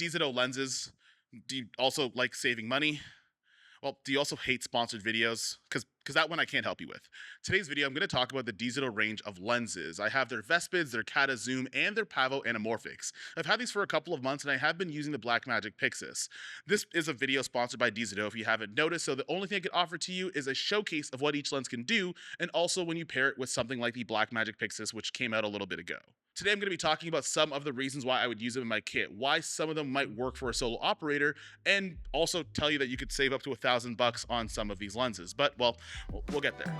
DZO lenses. Do you also like saving money? Well, do you also hate sponsored videos? Because that one I can't help you with. Today's video, I'm going to talk about the DZO range of lenses. I have their Vespids, their Kata Zoom, and their Pavo Anamorphics. I've had these for a couple of months, and I have been using the Blackmagic Pyxis. This is a video sponsored by DZO, if you haven't noticed, so the only thing I could offer to you is a showcase of what each lens can do, and also when you pair it with something like the Blackmagic Pyxis, which came out a little bit ago. Today I'm going to be talking about some of the reasons why I would use them in my kit, why some of them might work for a solo operator, and also tell you that you could save up to $1,000 on some of these lenses. But, well, we'll get there.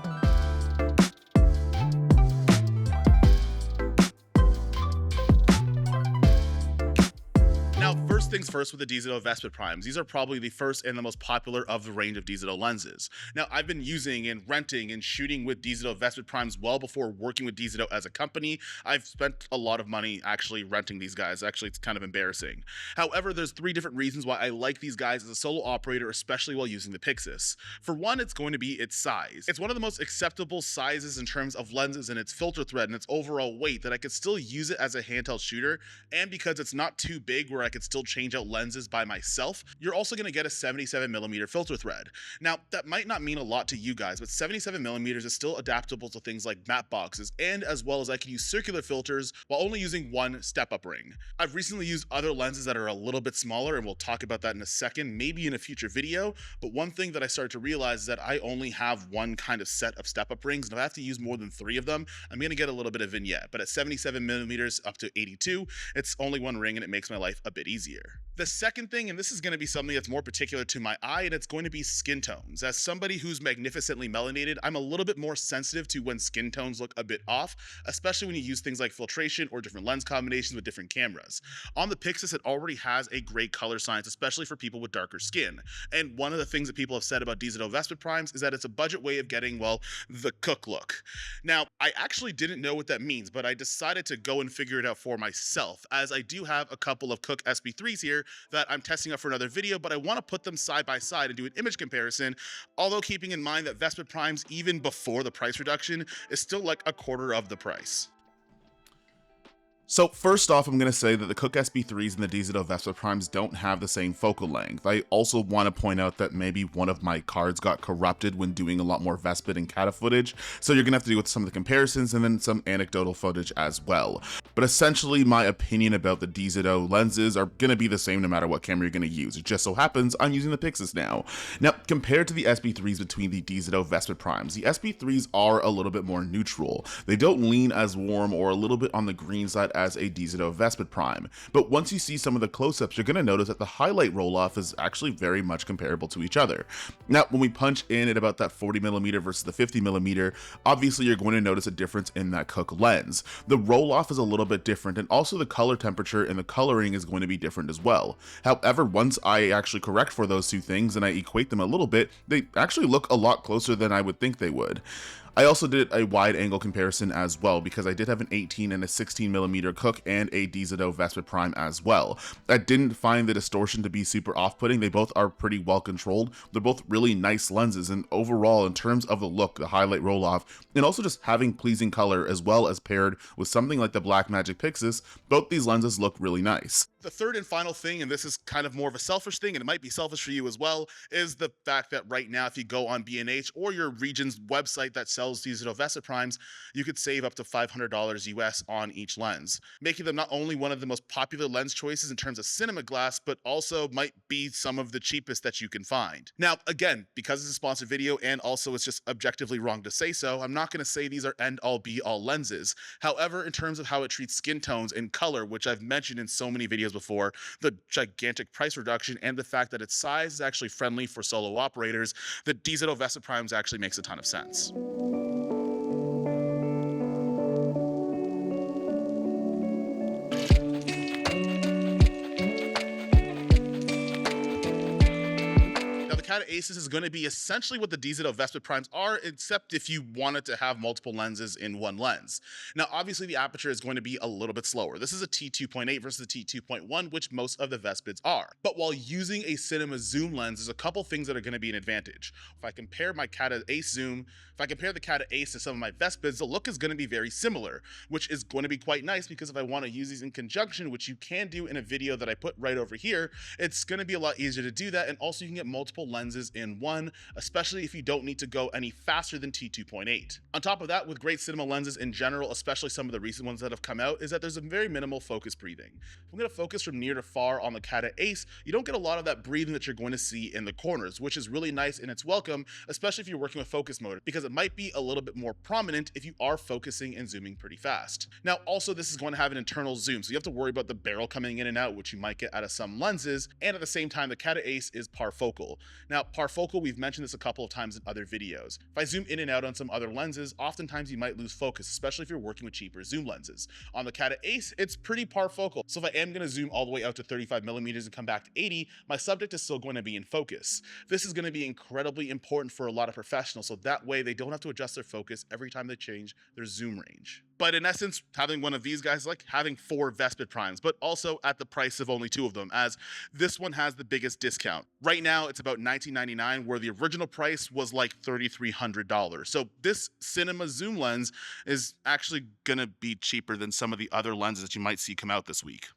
Now, first things first with the DZO Vespid Primes. These are probably the first and the most popular of the range of DZO lenses. Now, I've been using and renting and shooting with DZO Vespid Primes well before working with DZO as a company. I've spent a lot of money actually renting these guys. Actually, it's kind of embarrassing. However, there's 3 different reasons why I like these guys as a solo operator, especially while using the Pyxis. For one, it's going to be its size. It's one of the most acceptable sizes in terms of lenses and its filter thread and its overall weight that I could still use it as a handheld shooter, and because it's not too big where I could still change out lenses by myself, you're also going to get a 77mm filter thread. Now, that might not mean a lot to you guys, but 77mm is still adaptable to things like matte boxes, and as well as I can use circular filters while only using one step-up ring. I've recently used other lenses that are a little bit smaller, and we'll talk about that in a second, maybe in a future video, but one thing that I started to realize is that I only have one kind of set of step-up rings, and if I have to use more than 3 of them, I'm going to get a little bit of vignette, but at 77mm up to 82, it's only one ring and it makes my life a bit easier. The second thing, and this is going to be something that's more particular to my eye, and it's going to be skin tones. As somebody who's magnificently melanated, I'm a little bit more sensitive to when skin tones look a bit off, especially when you use things like filtration or different lens combinations with different cameras. On the Pyxis, it already has a great color science, especially for people with darker skin. And one of the things that people have said about DZO Vespid Primes is that it's a budget way of getting, well, the cook look. Now, I actually didn't know what that means, but I decided to go and figure it out for myself, as I do have a couple of Cook SB3s here that I'm testing out for another video, but I want to put them side by side and do an image comparison, although keeping in mind that Vespid Primes, even before the price reduction, is still like a quarter of the price. So first off, I'm going to say that the Cook SB3s and the DZO Vespid Primes don't have the same focal length. I also want to point out that maybe one of my cards got corrupted when doing a lot more Vespid and Kata footage, so you're going to have to deal with some of the comparisons and then some anecdotal footage as well. But essentially, my opinion about the DZO lenses are going to be the same no matter what camera you're going to use. It just so happens I'm using the Pyxis now. Now, compared to the SB3s between the DZO Vespid Primes, the SB3s are a little bit more neutral. They don't lean as warm or a little bit on the green side as a DZO Vespid Prime, but once you see some of the close-ups, you're going to notice that the highlight roll-off is actually very much comparable to each other. Now, when we punch in at about that 40mm versus the 50mm, obviously you're going to notice a difference in that Cook lens. The roll-off is a little bit different, and also the color temperature and the coloring is going to be different as well. However, once I actually correct for those 2 things and I equate them a little bit, they actually look a lot closer than I would think they would. I also did a wide angle comparison as well, because I did have an 18 and a 16mm Cook and a DZO Vespid Prime as well. I didn't find the distortion to be super off-putting. They both are pretty well controlled. They're both really nice lenses, and overall, in terms of the look, the highlight roll-off, and also just having pleasing color as well as paired with something like the Blackmagic Pyxis, both these lenses look really nice. The third and final thing, and this is kind of more of a selfish thing, and it might be selfish for you as well, is the fact that right now, if you go on B&H or your region's website that sells DZO Vespid Primes, you could save up to $500 US on each lens, making them not only one of the most popular lens choices in terms of cinema glass, but also might be some of the cheapest that you can find. Now, again, because it's a sponsored video and also it's just objectively wrong to say so, I'm not going to say these are end-all be-all lenses. However, in terms of how it treats skin tones and color, which I've mentioned in so many videos before, the gigantic price reduction and the fact that its size is actually friendly for solo operators, the DZO Vespid Primes actually makes a ton of sense. Cadet Aces is going to be essentially what the DZO Vespid Primes are, except if you wanted to have multiple lenses in one lens. Now, obviously, the aperture is going to be a little bit slower. This is a T2.8 versus a T2.1, which most of the Vespids are. But while using a cinema zoom lens, there's a couple things that are going to be an advantage. If I compare my Cadet Ace zoom, if I compare the Cadet Ace to some of my Vespids, the look is going to be very similar, which is going to be quite nice because if I want to use these in conjunction, which you can do in a video that I put right over here, it's going to be a lot easier to do that. And also you can get multiple lenses in one, especially if you don't need to go any faster than T2.8. On top of that, with great cinema lenses in general, especially some of the recent ones that have come out, is that there's a very minimal focus breathing. If I'm going to focus from near to far on the Cadet Ace, you don't get a lot of that breathing that you're going to see in the corners, which is really nice and it's welcome, especially if you're working with focus mode, because it might be a little bit more prominent if you are focusing and zooming pretty fast. Now, also this is going to have an internal zoom, so you have to worry about the barrel coming in and out, which you might get out of some lenses, and at the same time, the Cadet Ace is parfocal. Now, parfocal, we've mentioned this a couple of times in other videos. If I zoom in and out on some other lenses, oftentimes you might lose focus, especially if you're working with cheaper zoom lenses. On the Cadet Ace, it's pretty parfocal, so if I am going to zoom all the way out to 35 millimeters and come back to 80, my subject is still going to be in focus. This is going to be incredibly important for a lot of professionals, so that way they don't have to adjust their focus every time they change their zoom range. But in essence, having one of these guys is like having 4 Vespid Primes, but also at the price of only 2 of them, as this one has the biggest discount. Right now, it's about $19.99, where the original price was like $3,300. So this cinema zoom lens is actually gonna be cheaper than some of the other lenses that you might see come out this week.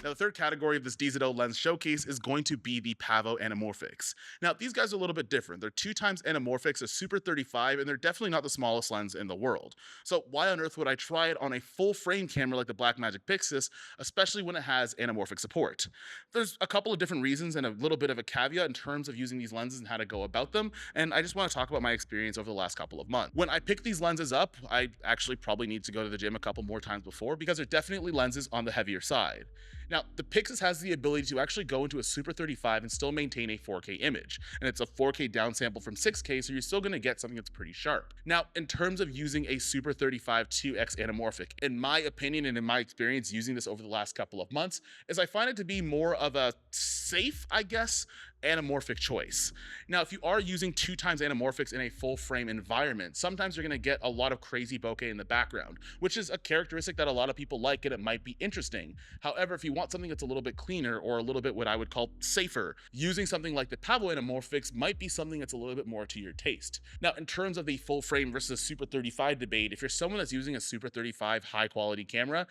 Now, the third category of this DZO lens showcase is going to be the Pavo anamorphics. Now, these guys are a little bit different. They're 2x anamorphics, a Super 35, and they're definitely not the smallest lens in the world. So why on earth would I try it on a full frame camera like the Blackmagic Pyxis, especially when it has anamorphic support? There's a couple of different reasons and a little bit of a caveat in terms of using these lenses and how to go about them, and I just want to talk about my experience over the last couple of months. When I pick these lenses up, I actually probably need to go to the gym a couple more times before, because they're definitely lenses on the heavier side. Now, the Pyxis has the ability to actually go into a Super 35 and still maintain a 4K image, and it's a 4K downsample from 6K, so you're still going to get something that's pretty sharp. Now, in terms of using a Super 35 2x anamorphic, in my opinion and in my experience using this over the last couple of months, is I find it to be more of a safe, I guess, anamorphic choice. Now, if you are using 2x anamorphics in a full frame environment, sometimes you're going to get a lot of crazy bokeh in the background, which is a characteristic that a lot of people like and it might be interesting. However, if you want something that's a little bit cleaner or a little bit what I would call safer, using something like the Pavo anamorphics might be something that's a little bit more to your taste. Now, in terms of the full frame versus Super 35 debate, if you're someone that's using a Super 35 high quality camera,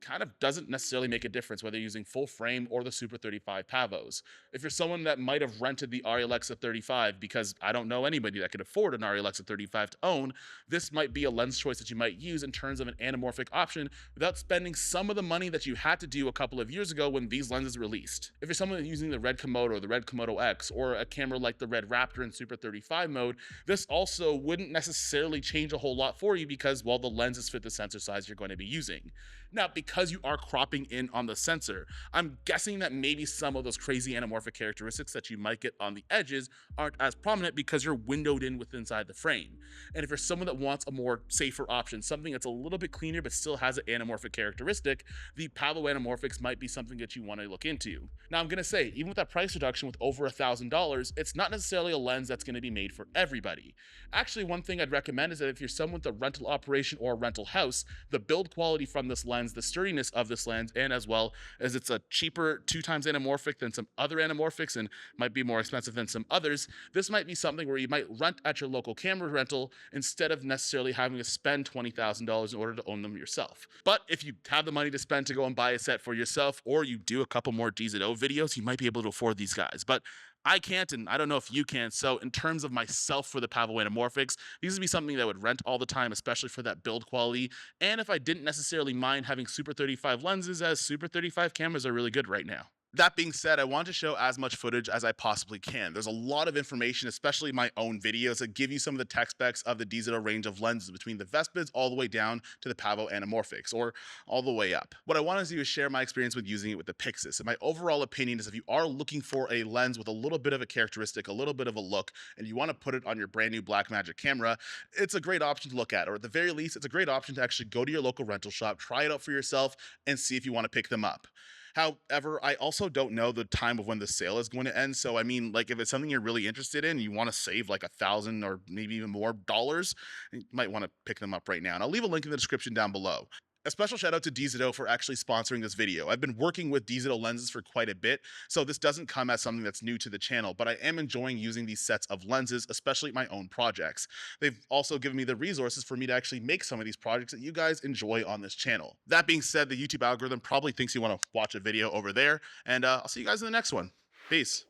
kind of doesn't necessarily make a difference whether you're using full frame or the Super 35 Pavos. If you're someone that might have rented the Arri Alexa 35, because I don't know anybody that could afford an Arri Alexa 35 to own, this might be a lens choice that you might use in terms of an anamorphic option without spending some of the money that you had to do a couple of years ago when these lenses released. If you're someone using the Red Komodo, the Red Komodo X, or a camera like the Red Raptor in Super 35 mode, this also wouldn't necessarily change a whole lot for you because, well, the lenses fit the sensor size you're going to be using. Now, because you are cropping in on the sensor, I'm guessing that maybe some of those crazy anamorphic characteristics that you might get on the edges aren't as prominent because you're windowed in with inside the frame. And if you're someone that wants a more safer option, something that's a little bit cleaner but still has an anamorphic characteristic, the Pavo anamorphics might be something that you want to look into. Now, I'm going to say, even with that price reduction with over $1,000, it's not necessarily a lens that's going to be made for everybody. Actually, one thing I'd recommend is that if you're someone with a rental operation or a rental house, the build quality from this lens, the sturdiness of this lens, and as well as it's a cheaper 2x anamorphic than some other anamorphics and might be more expensive than some others, this might be something where you might rent at your local camera rental instead of necessarily having to spend $20,000 in order to own them yourself. But if you have the money to spend to go and buy a set for yourself, or you do a couple more DZO videos, you might be able to afford these guys. But I can't, and I don't know if you can. So in terms of myself for the Pavo anamorphics, these would be something that I would rent all the time, especially for that build quality. And if I didn't necessarily mind having Super 35 lenses, as Super 35 cameras are really good right now. That being said, I want to show as much footage as I possibly can. There's a lot of information, especially my own videos, that give you some of the tech specs of the DZO range of lenses between the Vespids all the way down to the Pavo Anamorphics, or all the way up. What I want to do is share my experience with using it with the Pyxis. And my overall opinion is if you are looking for a lens with a little bit of a characteristic, a little bit of a look, and you want to put it on your brand new Blackmagic camera, it's a great option to look at. Or at the very least, it's a great option to actually go to your local rental shop, try it out for yourself, and see if you want to pick them up. However, I also don't know the time of when the sale is going to end. So, I mean, like, if it's something you're really interested in, you want to save like 1,000 or maybe even more dollars, you might want to pick them up right now. And I'll leave a link in the description down below. A special shout out to DZO for actually sponsoring this video. I've been working with DZO lenses for quite a bit, so this doesn't come as something that's new to the channel, but I am enjoying using these sets of lenses, especially my own projects. They've also given me the resources for me to actually make some of these projects that you guys enjoy on this channel. That being said, the YouTube algorithm probably thinks you want to watch a video over there, and I'll see you guys in the next one. Peace.